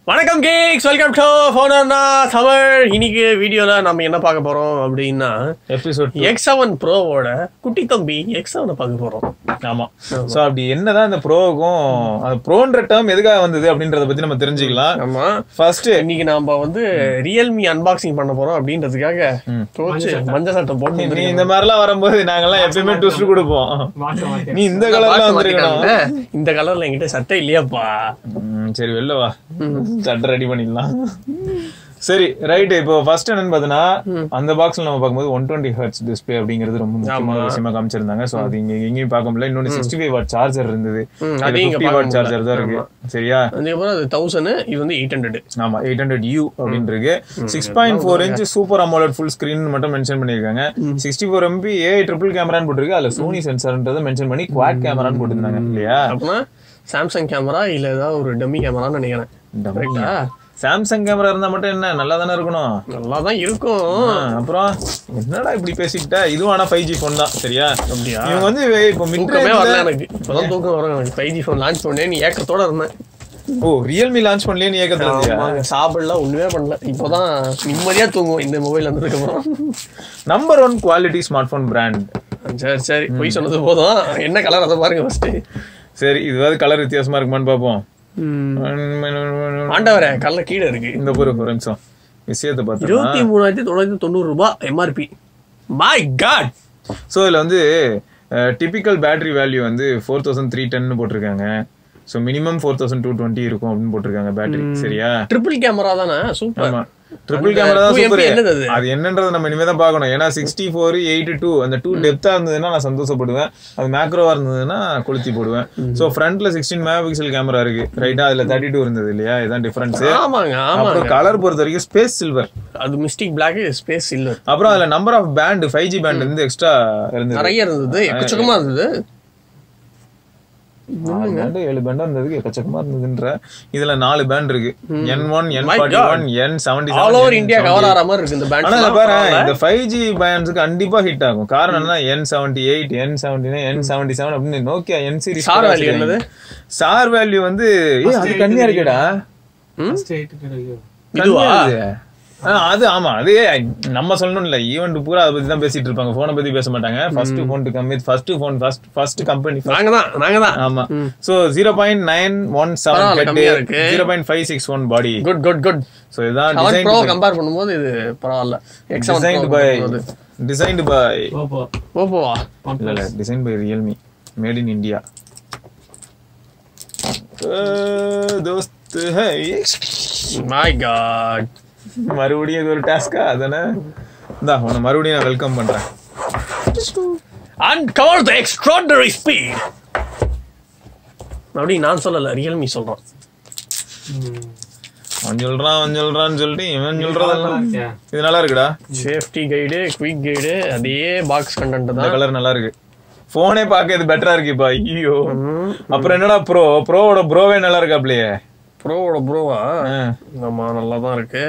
வணக்கம் cakes, welcome to ஃபோனா Tamil. இன்னைக்கு வீடியோல நம்ம என்ன பார்க்க போறோம் அப்படின்னா எபிசோட் X7 ப்ரோவோட குட்டி தம்பி X7 பார்க்க போறோம். ஆமா. சோ அப்படி என்னதான் இந்த ப்ரோவுக்கும் அந்த ப்ரோன்ற டேர்ம் எதுக்காக வந்தது அப்படின்றத பத்தி நம்ம தெரிஞ்சுக்கலாம். ஆமா, ஃபர்ஸ்ட் இன்னைக்கு நாம வந்து Realme அன்பாக்சிங் பண்ண போறோம் அப்படின்றதுக்காக மஞ்ச சட்டை போட்டு நீ இந்த மாதிரி எல்லாம் வரும்போது நாங்கெல்லாம் எப்பயுமே ட்விஸ்ட் கொடுப்போம். நீ இந்த கலர்ல வந்திருக்கணும். இந்த கலர்ல என்கிட்ட சட்டை இல்லையாப்பா. சரி வெளில வா, சட்டை ரெடி பண்ணிடலாம். சரி ரைட். இப்போ ஃபர்ஸ்ட் என்னன்னு பாத்தீங்கன்னா அந்த பாக்ஸ்ல நம்ம பார்க்கும்போது 120 Hz டிஸ்பிளே அப்படிங்கிறது ரொம்ப முக்கியமான விஷயமா காமிச்சிருந்தாங்க. சோ அது எங்கேயும் பார்க்க முடியல. இன்னொன்னு 65 வாட் சார்ஜர் இருந்தது, 50 வாட் சார்ஜர் தான் இருக்கு. சரியா, அதுக்கப்புறம் அது 1000, இது வந்து 800. ஆமா 800U அப்படின்னு இருக்கு. 6.4 inch super AMOLED full screen மட்டும் மென்ஷன் பண்ணிருக்காங்க. 64 MP AI ட்ரிபிள் கேமரான்னு போட்டுருக்கு. அதுல சோனி சென்சார்ன்றதை மென்ஷன் பண்ணி குவாட் கேமரான்னு போட்டுருந்தாங்க இல்லையா. அப்படின்னா சாம்சங் கேமரா இல்ல ஏதாவது ஒரு டம்மி கேமரான்னு நினைக்கிறேன். சாம்சங் கேமரா இருந்தா மட்டும் என்ன நல்லா தானே இருக்கணும்? நல்லா தான் இருக்கும். அப்புறம் என்னடா இப்படி பேசிக்கிட்ட? இதுவும் ஆனா 5G போன் தான். சரியா, அப்படியா? இவங்க வந்து இப்போ தூக்கமே வரல எனக்கு. இப்பதான் தூக்கம் வரும் எனக்கு. 5G போன் லான்ச் பண்ணேன், நீ ஏக்கத்தோட இருந்தேன். ஓ, ரியல்மி லான்ச் பண்ணலையே நீ ஏக்கத்துல இருந்தியா? சாப்பிடலாம் ஒண்ணுமே பண்ணல. இப்போதான் நிம்மதியா தூங்குவோம் இந்த மொபைல் வந்ததுக்கு அப்புறம். Number 1 quality smart phone brand. சரி சரி, போய் சொன்னது போதும். என்ன கலர் அதை பாருங்க ஃபர்ஸ்ட். சரி, இதுவாது கலர் வித்தியாசமா இருக்குமான்னு பாப்போம். ஆண்டவரே, கல்ல கீழே இருக்கு. இந்த ஒரு நிமிஷம் விஷயத்தை பார்த்தா 23,990 ரூபாய் எம்ஆர்பி. My God. ஸோ இதுல வந்து டிபிக்கல் பேட்டரி வேல்யூ வந்து 4310 போட்டிருக்காங்க. ஸோ மினிமம் 4220 இருக்கும் அப்படின்னு போட்டிருக்காங்க பேட்டரி. சரியா, ட்ரிபிள் கேமரா தானே? சூப்பர். ட்ரிபிள் கேமரா தான் சூப்பர். அது என்னன்றது நம்ம இனிமே தான் பார்க்கணும். ஏன்னா 64, 82 அந்த 2 டெப்தா இருந்ததுன்னா நான் சந்தோஷப்படுவேன். அது மேக்ரோவா இருந்ததுன்னா கொளுத்தி போடுவேன். சோ ஃப்ரண்ட்ல 16 மெகாபிக்சல் கேமரா இருக்கு. ரைட்டா, அதுல 32 இருந்தது இல்லையா? இதான் டிஃபரன்ஸ். ஆமாங்க ஆமாங்க. அப்புறம் கலர் பொறுத்த வரைக்கும் ஸ்பேஸ் சில்வர், அது மிஸ்டிக் பிளாக், ஸ்பேஸ் சில்வர். அப்புறம் அதுல number of band 5G band வந்து எக்ஸ்ட்ரா இருந்தது, நிறைய இருந்தது, எக்கச்சக்கமா இருந்தது. 7 பேண்டா இருந்ததுக்கு எக்கச்சக்கமா இருந்ததுன்ற. இதுல 4 பேண்ட் இருக்கு. N1, N41, N77. All over India cover ஆற மாதிரி இருக்கு இந்த பேண்ட். ஆனா பாரு, இந்த 5G பேண்ட்ஸ்க்கு கண்டிப்பா ஹிட் ஆகும். காரணம் என்ன? N78, N79, N77 அப்படின்னு Nokia N series sir value என்னது? சார் வேல்யூ வந்து அது கம்மியா இருக்கேடா. இதுவா? அது ஆமா, அது நம்ம சொல்லணும் இல்ல. ஈவென்ட் பூரா அதை பத்தி தான் பேசிட்டு இருப்பாங்க, போனை பத்தி பேச மாட்டாங்க. First phone to come with first company நாங்க தான். ஆமா. So 0.917 head, 0.561 body. Good. So இதான் டிசைன் ப்ரோ கம்பேர் பண்ணும்போது இது பரவாயில்ல. டிசைன்டு பை ஓப்போவா? இல்ல, design by Realme, made in India. தோஸ்த் ஹை. மை காட், மறுபடியும் இது ஒரு டாஸ்கா? அதானே. இந்தா உன்னை மறுபடியும் நான் வெல்கம் பண்றேன். Uncover the extraordinary speed. அப்படி நான் சொல்லல, ரியல்மி சொல்றான். அவன் சொல்றான்னு சொல்லிட்டு இவன் சொல்றதெல்லாம் இது நல்லா இருக்குடா. சேஃப்டி கைடு, குயிக் கைடு, அதே பாக்ஸ் கண்டென்ட் தான். கலர் நல்லா இருக்கு. போனே பார்க்க இது பெட்டரா இருக்கு இப்ப. ஐயோ, அப்புறம் என்னடா ப்ரோவோட ப்ரோவே நல்லா இருக்கு. அப்படியே ப்ரோவோட ப்ரோவா? ஆமா, நல்லா தான் இருக்கு,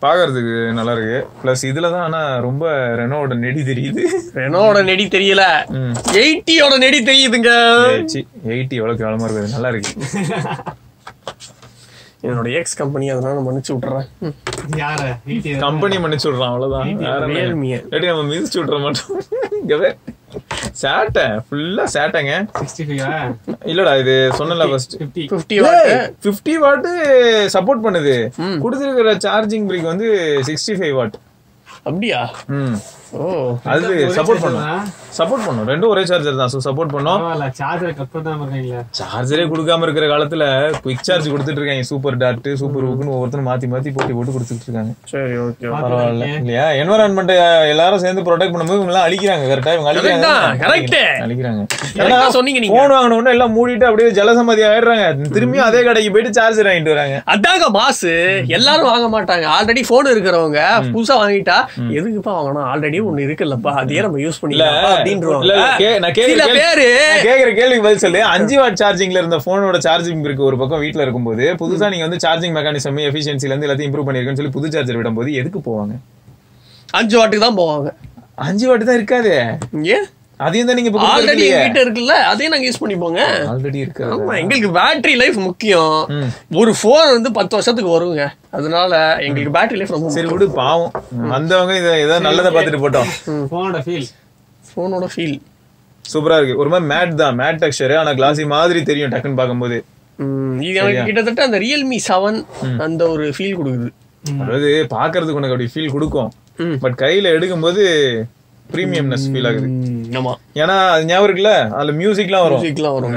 பாக்குறதுக்கு நல்லா இருக்கு. பிளஸ் இதுலதான் ஆனா ரொம்ப ரெனோட நெடி தெரியுது. ரெனோட நெடி தெரியல, 80யோட நெடி தெரியுதுங்க. 80 எவ்வளவு காலமா இருக்குது, நல்லா இருக்கு. என்னோட எக்ஸ் கம்பெனி, அதனால மன்னிச்சு விட்டுறேன். கம்பெனி மன்னிச்சு விடுறான், அவ்வளவுதான். நம்ம மிதிச்சு விட்டுற மாட்டோம். சேட்டை ஃபுல்லா சேட்டைங்க. இல்லடா, இது சொன்னல ஃபர்ஸ்ட் 50 வாட் சப்போர்ட் பண்ணுது. கொடுத்திருக்கிற சார்ஜிங் பிரிக் வந்து 65 வாட். அப்படியா? ஓ, அது சப்போர்ட் பண்ணும். ரெண்டும் ஒரே சார்ஜர் தான். சோ சப்போர்ட் பண்ணும். சார்ஜரே கொடுக்காம இருக்கிற காலத்துல குயிக் சார்ஜ் கொடுத்துட்டு இருக்காங்க. சூப்பர் டாட், சூப்பர் ஊக்குன்னு ஒவ்வொருத்தரும் மாத்தி போட்டு கொடுத்துட்டு இருக்காங்க. சரி, ஓகே, பரவாயில்ல இல்லையா? என்வரான்மெண்ட் எல்லாரும் சேர்ந்து ப்ரொடெக்ட் பண்ணும்போது இவங்க எல்லாம் அழிக்கிறாங்க. கரெக்டா, இவங்க அழிக்கிறாங்க. போன் வாங்கின உடனே எல்லாம் மூடிட்டு அப்படியே ஜலசமாதி ஆயிடுறாங்க. திரும்பியும் அதே கடைக்கு போயிட்டு சார்ஜர் வாங்கிட்டு வராங்க. அதாங்க மாசு. எல்லாரும் வாங்க மாட்டாங்க. ஆல்ரெடி போன் இருக்கிறவங்க புதுசா வாங்கிட்டா எதுக்குப்பா வாங்கணும், ஆல்ரெடி ஒண்ணு இருக்குல்லப்பா, அதே நம்ம யூஸ் பண்ணிக்கலாம் அப்படின்றவாங்க. கேள்விக்கு பதில் சொல்லு. 5 வாட் சார்ஜிங்ல இருந்த போனோட சார்ஜிங் இருக்கு ஒரு பக்கம் வீட்டுல இருக்கும்போது, புதுசா நீங்க வந்து சார்ஜிங் மெக்கானிசம் எஃபிஷியன்சில இருந்து எல்லாத்தையும் இம்ப்ரூவ் பண்ணிருக்கேன்னு சொல்லி புது சார்ஜர் விடும்போது எதுக்கு போவாங்க? 5 வாட்டுக்கு தான் போவாங்க. 5 வாட் தான் இருக்காது. அதையும் தான் நீங்க ஆல்ரெடி எங்கிட்ட இருக்குல்ல, அதையும் நாங்க யூஸ் பண்ணிப்போங்க. ஆல்ரெடி இருக்கு. ஆமா, எங்களுக்கு பேட்டரி லைஃப் முக்கியம். ஒரு போன் வந்து 10 வருஷத்துக்கு வருங்க, அதனால எங்களுக்கு பேட்டரி லைஃப் ரொம்ப. சரி விடு, பாவம் வந்தவங்க இதை ஏதாவது நல்லதை பார்த்துட்டு போட்டோம். போனோட ஃபீல் சூப்பரா இருக்கு. ஒரு மாதிரி மேட் தான், மேட் டெக்ஸ்சர், ஆனா கிளாசி மாதிரி தெரியும் டக்குன்னு பார்க்கும்போது. இது எனக்கு கிட்டத்தட்ட அந்த Realme 7 அந்த ஒரு ஃபீல் கொடுக்குது. அதாவது பாக்குறதுக்கு உனக்கு அப்படி ஃபீல் கொடுக்கும், பட் கையில எடுக்கும்போது பிரீமியம்னஸ் ஃபீல் ஆகுது. ஆமா, ஏன்னா அது ஞாபகம் இருக்குல்ல, அதுல மியூசிக்லாம் வரும்.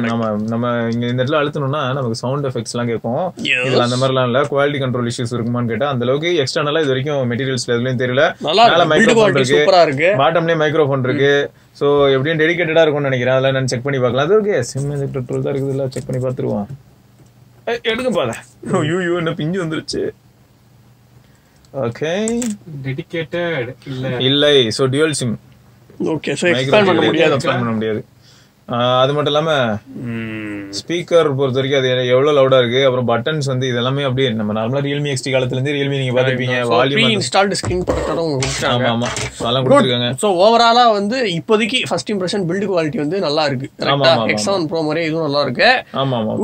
நம்ம இங்க இந்த இடத்துல அழுத்தணும்னா நமக்கு சவுண்ட் எஃபெக்ட்ஸ் எல்லாம் கேட்கும். இதுல அந்த மாதிரிலாம் இல்ல. குவாலிட்டி கண்ட்ரோல் இஷ்யூஸ் இருக்குமான்னு கேட்டா அந்த அளவுக்கு எக்ஸ்டர்னலா இது வரைக்கும் மெட்டீரியல்ஸ்ல எதுலயும் தெரியல. மேல மைக்ரோஃபோன் இருக்கு, பாட்டம்லயே மைக்ரோஃபோன் இருக்கு. சோ எப்படியும் டெடிகேட்டடா இருக்கும்னு நினைக்கிறேன். அதெல்லாம் நான் செக் பண்ணி பார்க்கலாம். அது ஓகே, சிம் பெட்ரோல் தான் இருக்குது, செக் பண்ணி பார்த்துருவோம். எடுக்க பாரு. ஐயோ என்ன பிஞ்சு வந்துருச்சு. ஓகே, டெடிகேட்டட் இல்ல, so dual sim. Okay, so expand பண்ண முடியாது. அது மட்டும் இல்லாம ஸ்பீக்கர் பொறுத்த வரைக்கும் அது எவ்வளவு லவுடா இருக்கு. அப்புறம் பட்டன்ஸ் வந்து இதெல்லாமே அப்படியே நம்ம நார்மலா Realme XT காலத்துல இருந்து Realme நீங்க பாத்துப்பீங்க. வால்யூம் இன்ஸ்டால்ட் ஸ்கிரீன் ப்ரொடெக்டரும் கொடுத்தாங்க. ஆமா அதெல்லாம் கொடுத்திருக்காங்க. சோ ஓவராலா வந்து இப்போதைக்கு ஃபர்ஸ்ட் இம்ப்ரஷன் பில்ட் குவாலிட்டி வந்து நல்லா இருக்கு. X7 Pro மாதிரி இதுவும் நல்லா இருக்கு.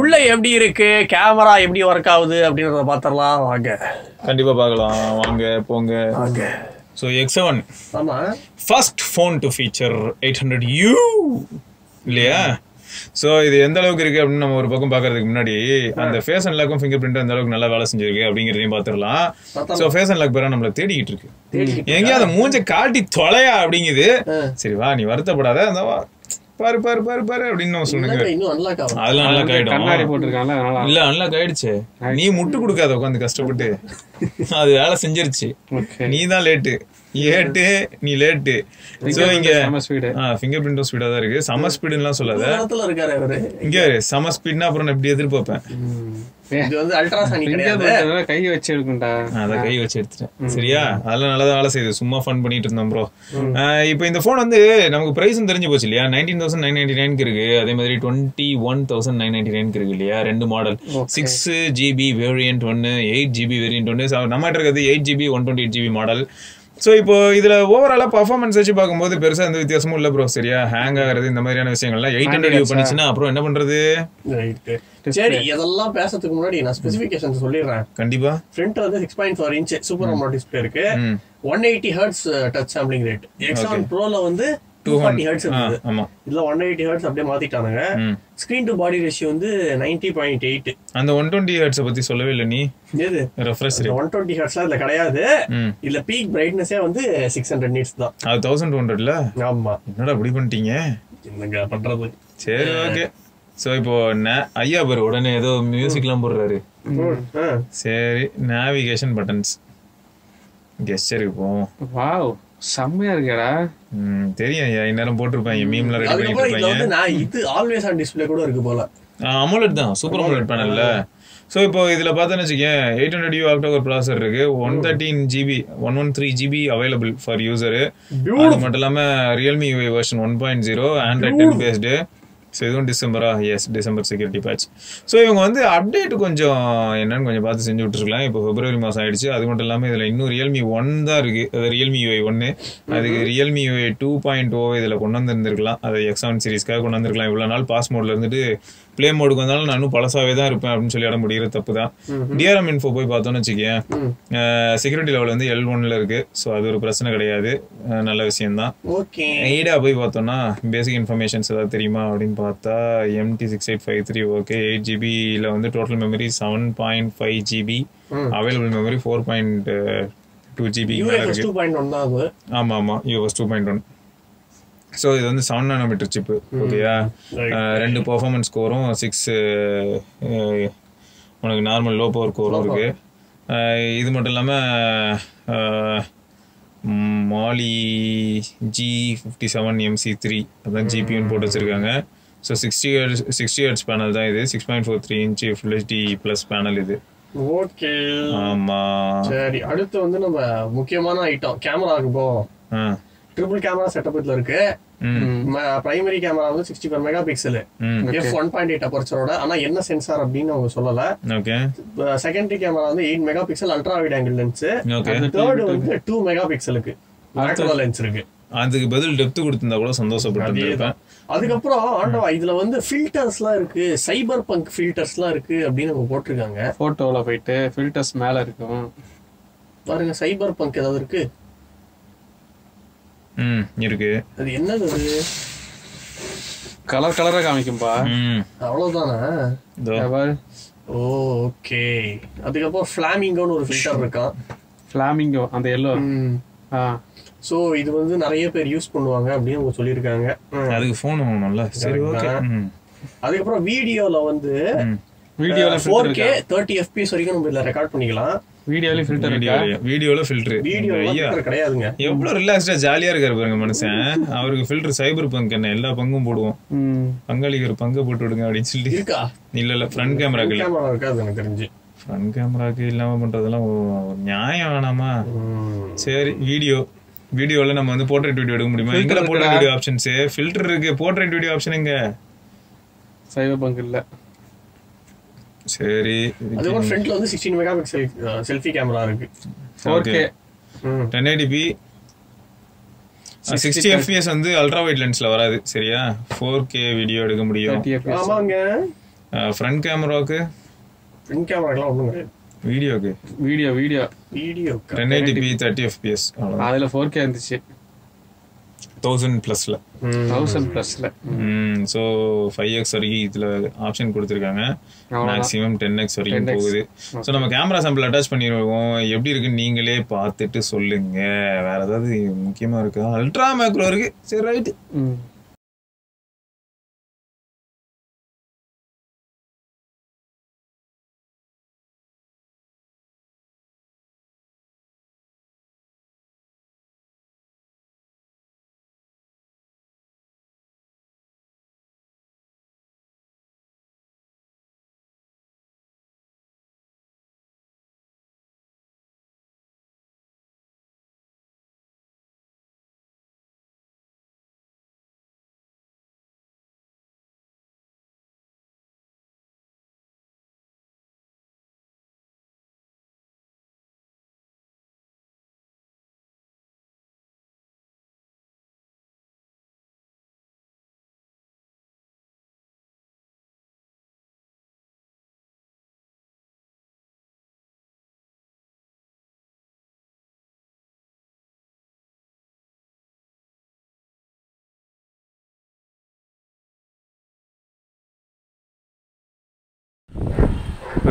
உள்ள எப்படி இருக்கு, கேமரா எப்படி ஒர்க் ஆகுது அப்படின்றத பாத்தறலாம் வாங்க. கண்டிப்பா பார்க்கலாம் வாங்க போங்க. சோ X7 ஆமா first phone to feature 800U இல்லையா? சோ இது எந்த அளவுக்கு இருக்கு அப்படின்னு நம்ம ஒரு பக்கம் பாக்குறதுக்கு முன்னாடி அந்த ஃபேஸ் அன்லாக்கும் ஃபிங்கர் பிரிண்ட் அந்த அளவுக்கு நல்லா வேலை செஞ்சிருக்கு அப்படிங்கறதையும் பாத்துடலாம். சோ ஃபேஸ் அன்லாக் பேர நம்மள தேடிக்கிட்டு இருக்கு. எங்கேயும் அந்த மூஞ்ச காட்டி தொலையா அப்படிங்குது. சரி வா, நீ வருத்தப்படாத, அந்த பாரு பாரு பாரு பாரு அப்படின்னு நம்ம சொல்லுங்க. அதெல்லாம் அன்லாக் ஆயிடும். இல்ல அன்லாக் ஆயிடுச்சு, நீ முட்டு கொடுக்காத உட்காந்து கஷ்டப்பட்டு. அது வேலை செஞ்சிருச்சு, நீ தான் லேட்டு. நீ லேட்டு. சோ இங்க ஃபிங்கர் பிரிண்டும் ஸ்பீடா தான் இருக்கு. சம ஸ்பீடுலாம் சொல்லாத, இங்க சம ஸ்பீட்னா அப்புறம் எப்படி எதிர்பார்ப்பேன். இது வந்து அல்ட்ராசானிக் கிடையாது, கை வச்சு எடுக்கண்டா. அத கை வச்சு எடுத்துட்டேன். சரியா, அதெல்லாம் நல்லா வேலை செய்யுது. சும்மா ஃபன் பண்ணிட்டு இருந்தோம் ப்ரோ. இப்போ இந்த போன் வந்து நமக்கு பிரைஸும் தெரிஞ்சு போச்சு இல்லையா? 19,999 இருக்கு. அதே மாதிரி 21,999 இருக்கு இல்லையா? ரெண்டு மாடல், 6GB வேரியன்ட் ஒன்னு, 8GB வேரியன்ட் ஒன்னு. நம்ம இருக்கிறது 8GB 128GB மாடல். சோ இப்போ இதுல ஓவராலா பர்ஃபார்மன்ஸ் வச்சு பார்க்கும்போது பெருசா எந்த வித்தியாசமும் இல்ல ப்ரோ. சரியா, ஹேங் ஆகுறது இந்த மாதிரியான விஷயங்கள்லாம் 800U பண்ணிச்சுன்னா அப்புறம் என்ன பண்றது? சரி, இதெல்லாம் பேசறதுக்கு முன்னாடி நான் ஸ்பெசிஃபிகேஷன்ஸ் சொல்லிடுறேன். கண்டிப்பா. ஃப்ரண்ட் வந்து 6.4 இன்ச் சூப்பர் அமோலெட் டிஸ்ப்ளே இருக்கு. 180 Hz touch sampling rate. X7 Proல வந்து 240 Hz இருக்குது. இதுல 180 Hz அப்படியே மாத்திட்டானுங்க. ஸ்கிரீன் டு பாடி ரேஷியோ வந்து 90.8. அந்த 120 Hz பத்தி சொல்லவே இல்ல நீ. எது ரெஃப்ரெஷ் ரேட் 120 Hz இல்ல கிடையாது. இல்ல பீக் பிரைட்னஸே வந்து 600 nits தான். அது 1200ல. ஆமா, என்னடா இப்படி பண்ணிட்டீங்க? என்னங்க பண்றது? சரி ஓகே. சோ இப்போ ஐயா பேர் உடனே ஏதோ மியூசிக்லாம் போடுறாரு. சரி, நேவிகேஷன் பட்டன்ஸ் கெஸ்டருக்கு போவோம். வாவ், செம்மையா இருக்கடா. தெரியும் ஐயா, இந்நேரம் போட்டிருப்பாங்க, மீம்ல ரெடி பண்ணிட்டு இருப்பாங்க. நான் இது ஆல்வேஸ் ஆன் டிஸ்ப்ளே கூட இருக்கு போல. அமோலெட் தான், சூப்பர் அமோலெட் பேனல்ல. சோ இப்போ இதுல பார்த்தோன்னு வச்சுக்கேன், 800U ஆக்டோகோர் ப்ராசஸர் இருக்கு. 113GB 113GB available for user. அது மட்டும் இல்லாம Realme UI version 1.0 Android 10 based. So இதுவும் டிசம்பரா? Yes, December security patch. So இவங்க வந்து அப்டேட் கொஞ்சம் என்னன்னு கொஞ்சம் பார்த்து செஞ்சு விட்டுருக்கலாம். இப்போ February மாதம் ஆயிடுச்சு. அது மட்டும் இல்லாமல் இதில் இன்னும் Realme 1 தான் இருக்கு. அது Realme UI 1. அதுக்கு Realme UI 2.0 இதில் கொண்டு வந்துருந்துருக்கலாம். அது X7 சீரிஸ்க்காக கொண்டு வந்திருக்கலாம். இவ்வளோ நாள் பாஸ் மோட்ல இருந்துட்டு பிளே மோடுக்கு வந்தாலும் நான் இன்னும் பழசாவே தான் இருப்பேன் அப்படின்னு சொல்லி இடம் முடிகிற தப்பு தான். DRM இன்ஃபோ போய் பார்த்தோன்னு வச்சுக்கேன், செக்யூரிட்டி லெவல் வந்து L1ல இருக்கு. ஸோ அது ஒரு பிரச்சனை கிடையாது, நல்ல விஷயம் தான். எய்டா போய் பார்த்தோம்னா பேசிக் இன்ஃபர்மேஷன்ஸ் ஏதாவது தெரியுமா அப்படின்னு பார்த்தா MT6853 ஓகே. 8GBல வந்து total memory 7.5GB, available memory 4.2GB இருக்கு. ஆமா ஆமா, UFS 2.1. ஸோ இது வந்து 7 nanometer சிப்பு. ஓகேயா, 2 பெர்ஃபார்மன்ஸ் கோரும் 6 உனக்கு நார்மல் லோ பவர் கோரும் இருக்கு. இது மட்டும் இல்லாமல் மாலி G57 MC3 அதான் GPUன்னு போட்டு வச்சிருக்காங்க. ஸோ 60 Hz பேனல் தான் இது. 6.43 inch Full HD Plus panel இது. ஓகே, ஆமா. சரி, அடுத்து வந்து நம்ம முக்கியமான ஐட்டம் கேமராக்கு போவோம். ட்ரிபிள் கேமரா செட்டப் இதுல இருக்கு. பிரைமரி கேமரா வந்து 64 மெகா பிக்சல் f1.8 அப்பர்ச்சரோட. ஆனா என்ன சென்சார் அப்படின்னு அவங்க சொல்லல. செகண்டரி கேமரா வந்து 8 mega pixel ultra wide angle lens. Third வந்து 2 மெகா பிக்சலுக்கு மேக்ரோ லென்ஸ் இருக்கு. அதுக்கு பதில் டெப்த் கொடுத்திருந்தா கூட சந்தோஷப்பட்டு. அதுக்கப்புறம் ஆண்டவா இதுல வந்து ஃபில்டர்ஸ்லாம் இருக்கு, சைபர் பங்க் ஃபில்டர்ஸ்லாம் இருக்கு அப்படின்னு அவங்க போட்டிருக்காங்க. போட்டோல போயிட்டு ஃபில்டர்ஸ் மேல இருக்கும் பாருங்க, சைபர் பங்க் ஏதாவது இருக்கு. இருக்கு. அது என்னது? கலர் கலரா காமிக்கும்பா. அவ்வளவுதானா? ஓகே. அதுக்கப்புறம் ஃபிளாமிங்கோன்னு ஒரு ஃபில்டர் இருக்கான். ஃபிளாமிங்கோ அந்த எல்லோ. சோ இது வந்து நிறைய பேர் யூஸ் பண்ணுவாங்க அப்படின்னு அவங்க சொல்லியிருக்காங்க. அதுக்கு ஃபோன் வாங்கணும்ல. சரி ஓகே. அதுக்கப்புறம் வீடியோல வந்து 4K 30 fps வரைக்கும் நம்ம இதுல ரெக்கார்ட் பண்ணிக்கலாம். வீடியோல ஃபில்டர் இருக்கா? வீடியோல ஃபில்டர் கிடையாதுங்க. எவ்வளவு ரிலாக்ஸ்டா ஜாலியா இருக்காரு பாருங்க மனுஷன். அவருக்கு ஃபில்டர் சைபர் பங்க் என்ன எல்லா பங்கும் போடுவோம். பங்காளிக்கு ஒரு பங்கு போட்டு விடுங்க அப்படின்னு சொல்லி இருக்கா? இல்ல ஃப்ரண்ட் கேமராக்கு இருக்காது எனக்கு தெரிஞ்சு. ஃப்ரண்ட் கேமராக்கு இல்லாம பண்றதெல்லாம் நியாயம் வேணாமா? சரி, வீடியோல நம்ம வந்து போர்ட்ரேட் வீடியோ எடுக்க முடியுமா? இங்க போர்ட்ரேட் வீடியோ ஆப்ஷன்ஸ் ஃபில்டர் இருக்கு. போர்ட்ரேட் வீடியோ ஆப்ஷன் எங்க? சைபர் பங்க் இல்ல. சரி, அதுவும் ஃப்ரண்ட்ல வந்து 16 மெகாபிக்சல் செல்ஃபி கேமரா இருக்கு. 4K 1080p 60 fps வந்து அல்ட்ரா வைட் லென்ஸ்ல வராது. சரியா? 4K வீடியோ எடுக்க முடியும். ஆமாங்க. ஃப்ரண்ட் கேமராக்கு ஒண்ணும் கிடையாது. வீடியோக்கு வீடியோ 1080p 30 fps அதுல 4K இருந்துச்சு. 1000 பிளஸ்ல. சோ 5x வரைக்கும் இதுல ஆப்ஷன் கொடுத்திருக்காங்க. மேக்ஸிமம் 10x வரைக்கும் போகுது. சோ நம்ம கேமரா சாம்பிள் அட்டாச் பண்ணிடுவோம். எப்படி இருக்குன்னு நீங்களே பார்த்துட்டு சொல்லுங்க. வேற ஏதாவது முக்கியமா இருக்கா? அல்ட்ரா மேக்ரோ இருக்கு. சரி, right.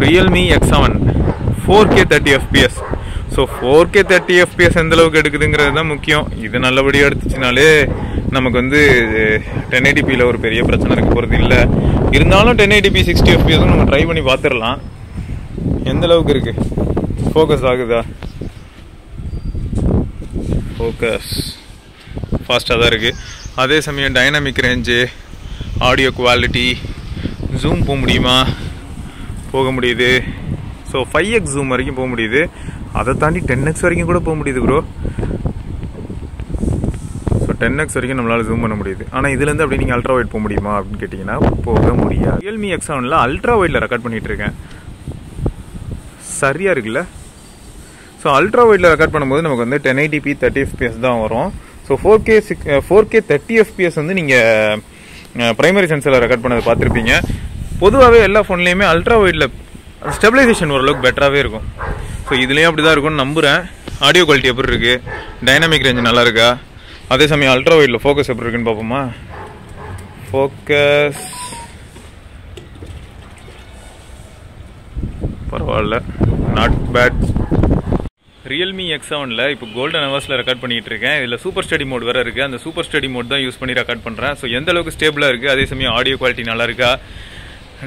Realme X7 4K 30 fps. So 4K 30 fps எந்த அளவுக்கு எடுக்குதுங்கிறது தான் முக்கியம். இது நல்லபடியாக எடுத்துச்சுனாலே நமக்கு வந்து 1080pல ஒரு பெரிய பிரச்சனை இருக்க போகிறது இல்லை. இருந்தாலும் 1080p 60 fps நம்ம ட்ரை பண்ணி பார்த்துடலாம். எந்த அளவுக்கு இருக்கு, ஃபோக்கஸ் ஆகுதா? ஃபோக்கஸ் ஃபாஸ்ட்டாக தான் இருக்குது. அதே சமயம் dynamic range, audio quality, zoom போக முடியுமா? போக முடியுது. ஸோ 5x ஜூம் வரைக்கும் போக முடியுது. அதை தாண்டி 10x வரைக்கும் கூட போக முடியுது ப்ரோ. ஸோ 10x வரைக்கும் நம்மளால் ஜூம் பண்ண முடியுது. ஆனால் இதுலேருந்து அப்படி நீங்கள் அல்ட்ரா வைட் போக முடியுமா அப்படின்னு கேட்டிங்கன்னா போக முடியாது. Realme X7ல அல்ட்ரா வைட்டில் ரெக்கார்ட் பண்ணிகிட்டு இருக்கேன். சரியாக இருக்குல்ல? ஸோ அல்ட்ரா வைட்டில் ரெக்கார்ட் பண்ணும்போது நமக்கு வந்து 1080p 30 fps தான் வரும். ஸோ 4K 30 fps வந்து நீங்கள் ப்ரைமரி சென்சரில் ரெக்கார்ட் பண்ணதை பார்த்துருப்பீங்க. பொதுவாகவே எல்லா ஃபோன்லேயுமே அல்ட்ரா வைடில் ஸ்டெபிலைசேஷன் ஓரளவுக்கு பெட்டராகவே இருக்கும். ஸோ இதுலேயும் அப்படி தான் இருக்கும்னு நம்புகிறேன். ஆடியோ குவாலிட்டி எப்படி இருக்குது, டைனாமிக் ரேஞ்ச் நல்லா இருக்கா, அதே சமயம் அல்ட்ரா வைடில் ஃபோக்கஸ் எப்படி இருக்குன்னு பார்ப்போமா? ஃபோக்கஸ் பரவாயில்ல, நாட் பேட். Realme X7ல இப்போ கோல்டன் ஹவர்ஸில் ரெக்கார்ட் பண்ணிகிட்டு இருக்கேன். இதில் சூப்பர் ஸ்டடி மோட் வேறு இருக்குது. அந்த சூப்பர் ஸ்டடி மோட் தான் யூஸ் பண்ணி ரெக்கார்ட் பண்ணுறேன். ஸோ எந்த அளவுக்கு ஸ்டேபிளாக இருக்குது, அதே சமயம் ஆடியோ குவாலிட்டி நல்லா இருக்கா,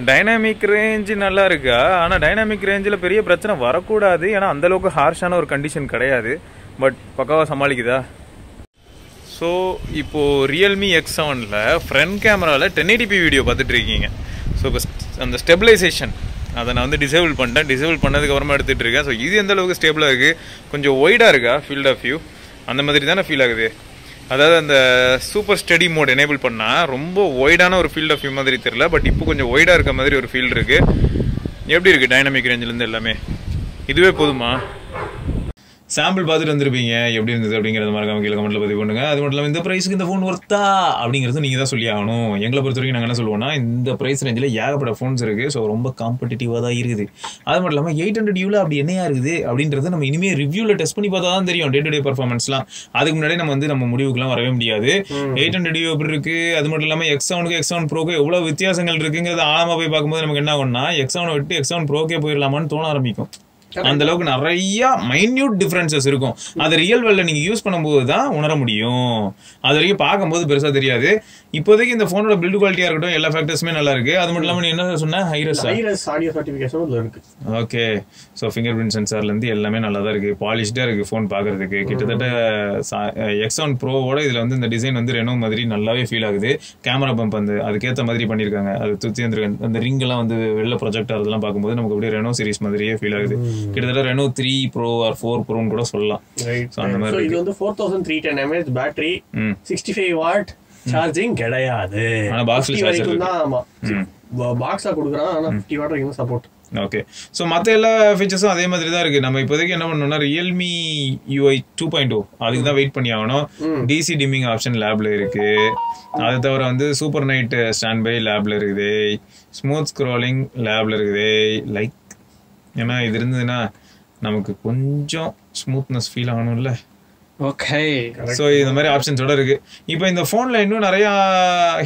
டைனாமிக் ரேஞ்சு நல்லா இருக்கா? ஆனால் டைனாமிக் ரேஞ்சில் பெரிய பிரச்சனை வரக்கூடாது, ஏன்னா அந்தளவுக்கு ஹார்ஷான ஒரு கண்டிஷன் கிடையாது. பட் பக்காவாக சமாளிக்குதா? ஸோ இப்போது Realme X7ல ஃப்ரண்ட் கேமராவில் 1080p வீடியோ பார்த்துட்டு இருக்கீங்க. ஸோ இப்போ அந்த ஸ்டெபிலைசேஷன் அதை நான் வந்து டிசேபிள் பண்ணிட்டேன். டிசேபிள் பண்ணதுக்கு அப்புறமா எடுத்துகிட்டு இருக்கேன். ஸோ இது எந்த அளவுக்கு ஸ்டேபிளாக இருக்குது, கொஞ்சம் ஒய்டாக இருக்கா ஃபீல்ட் ஆஃப் வியூ, அந்த மாதிரி தானே ஃபீல் ஆகுது. அதாவது அந்த சூப்பர் ஸ்டடி மோட் எனேபிள் பண்ணால் ரொம்ப ஒய்டான ஒரு ஃபீல்ட் ஆஃப் வியூ மாதிரி தெரியல. பட் இப்போ கொஞ்சம் ஒய்டாக இருக்க மாதிரி ஒரு ஃபீல்டு இருக்குது. எப்படி இருக்குது டைனாமிக் ரேஞ்சிலேருந்து எல்லாமே? இதுவே போதுமா? சாம்பிள் பார்த்துட்டு வந்திருப்பீங்க, எப்படி இருந்தது அப்படிங்கிறத மறக்காம கீழே கமெண்ட்ல பதிவு பண்ணுங்க. அது மட்டும் இல்லாமல் இந்த பிரைஸ்க்கு இந்த ஃபோன் ஒர்த்தா அப்படிங்கிறது நீங்க தான் சொல்லி ஆகணும். எங்களை பொறுத்த வரைக்கும் நாங்கள் என்ன சொல்லுவோம்னா, இந்த பிரைஸ் ரேஞ்சில் ஏகப்பட்ட ஃபோன்ஸ் இருக்கு, ஸோ ரொம்ப காம்படிட்டிவாக தான் இருக்குது. அது மட்டும் இல்லாமல் 800U அப்படி என்னையா இருக்குது அப்படின்றது நம்ம இனிமேல் ரிவ்யூவில் டெஸ்ட் பண்ணி பார்த்தா தான் தெரியும் டே டு டே பர்ஃபார்மன்ஸ்லாம். அதுக்கு முன்னாடி நம்ம முடிவுக்குலாம் வரவே முடியாது. 800U எப்படி இருக்கு, அது மட்டும் இல்லாமல் X7க்கு X7 Proக்கு எவ்வளோ வித்தியாசங்கள் இருக்குங்கிறது ஆழமாக போய் பார்க்கும்போது நமக்கு என்ன ஆகும்னா X7 விட்டு X7 Proக்கே போயிடலாமான்னு தோண ஆரம்பிக்கும். அந்த அளவுக்கு நிறைய மைன்யூட் டிஃபரன்சஸ் இருக்கும். அதை ரியல் வேல்ல நீங்க யூஸ் பண்ணும்போது தான் உணர முடியும். அது வரைக்கும் பார்க்கும்போது பெருசா தெரியாது. இப்போதைக்கு இந்த போனோட பில்ட் குவாலிட்டியா இருக்கட்டும், எல்லா ஃபேக்டர்ஸுமே நல்லா இருக்கு. அது மட்டும் இல்லாம நீ என்ன சொன்ன, ஹைரஸ் ஆடியோ சர்டிஃபிகேஷன் இருக்கு. ஓகே, ஸோ ஃபிங்கர் பிரிண்ட் சென்சார்ல இருந்து எல்லாமே நல்லா தான் இருக்கு, பாலிஷ்டா இருக்கு ஃபோன் பார்க்கறதுக்கு. கிட்டத்தட்ட X7 Proவோட இதுல வந்து இந்த டிசைன் வந்து ரெனோ மாதிரி நல்லாவே ஃபீல் ஆகுது. கேமரா பம்ப் வந்து அதுக்கேற்ற மாதிரி பண்ணியிருக்காங்க. அது சுற்றி அந்த ரிங் எல்லாம் வந்து வெளில ப்ரொஜெக்ட் ஆகிறதுலாம் பார்க்கும்போது நமக்கு அப்படியே ரெனோ சீரிஸ் மாதிரியே ஃபீல் ஆகுது. கிட்டத்தட்ட ரெனோ 3 Pro or 4 Proன்னு கூட சொல்லலாம். அந்த மாதிரி இது வந்து 4310 mAh பேட்டரி, 65 வாட் சார்ஜிங் கிடையாது. ஆனா பாக்ஸ்ல சார்ஜர் இருக்கு. ஆமா, பாக்ஸா கொடுக்குறான், ஆனா 50 வாட் வரைக்கும் சப்போர்ட். ஓகே, ஸோ மற்ற எல்லா ஃபீச்சர்ஸும் அதே மாதிரி தான் இருக்கு. நம்ம இப்போதைக்கு என்ன பண்ணோம்னா Realme UI 2.0 அதுக்கு தான் வெயிட் பண்ணி ஆகணும். டிசி டிம்மிங் ஆப்ஷன் லேப்ல இருக்கு. அதை தவிர வந்து சூப்பர் நைட் ஸ்டாண்ட் பை லேப்ல இருக்குது. ஸ்மூத் ஸ்க்ரோலிங் லேப்ல இருக்குது. லைக் ஏன்னா இது இருந்ததுன்னா நமக்கு கொஞ்சம் ஸ்மூத்னஸ் ஃபீல் ஆகணும்ல. ஓகே, ஸோ இந்த மாதிரி ஆப்ஷன்ஸோட இருக்கு. இப்போ இந்த ஃபோனில் இன்னும் நிறையா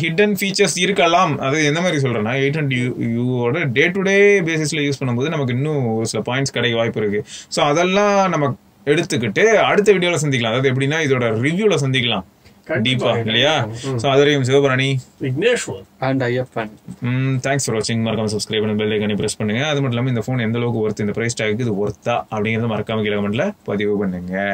ஹிடன் ஃபீச்சர்ஸ் இருக்கலாம். அது எந்த மாதிரி சொல்கிறேன்னா 800Uவோட டே டு டே பேசிஸில் யூஸ் பண்ணும்போது நமக்கு இன்னும் ஒரு சில பாயிண்ட்ஸ் கிடைக்க வாய்ப்பு இருக்கு. ஸோ அதெல்லாம் நம்ம எடுத்துக்கிட்டு அடுத்த வீடியோவில் சந்திக்கலாம். அதாவது எப்படின்னா இதோட ரிவ்யூவில் சந்திக்கலாம் டீப்பா, இல்லையா? ஸோ அது வரைக்கும் Sivabharani, Vigneshwar and Ayyappan. Thanks for வாட்சிங். மறக்காம சப்ஸ்கிரைப் பண்ணி பெல் ஐக்கானை பிரஸ் பண்ணுங்க. அது மட்டும் இல்லாமல் இந்த ஃபோன் எந்த அளவுக்கு ஒர்த், இந்த பிரைஸ் டேக்கு இது ஒர்த்தா அப்படிங்கிறத மறக்காம கீழே கமெண்ட்ல பதிவு பண்ணுங்க.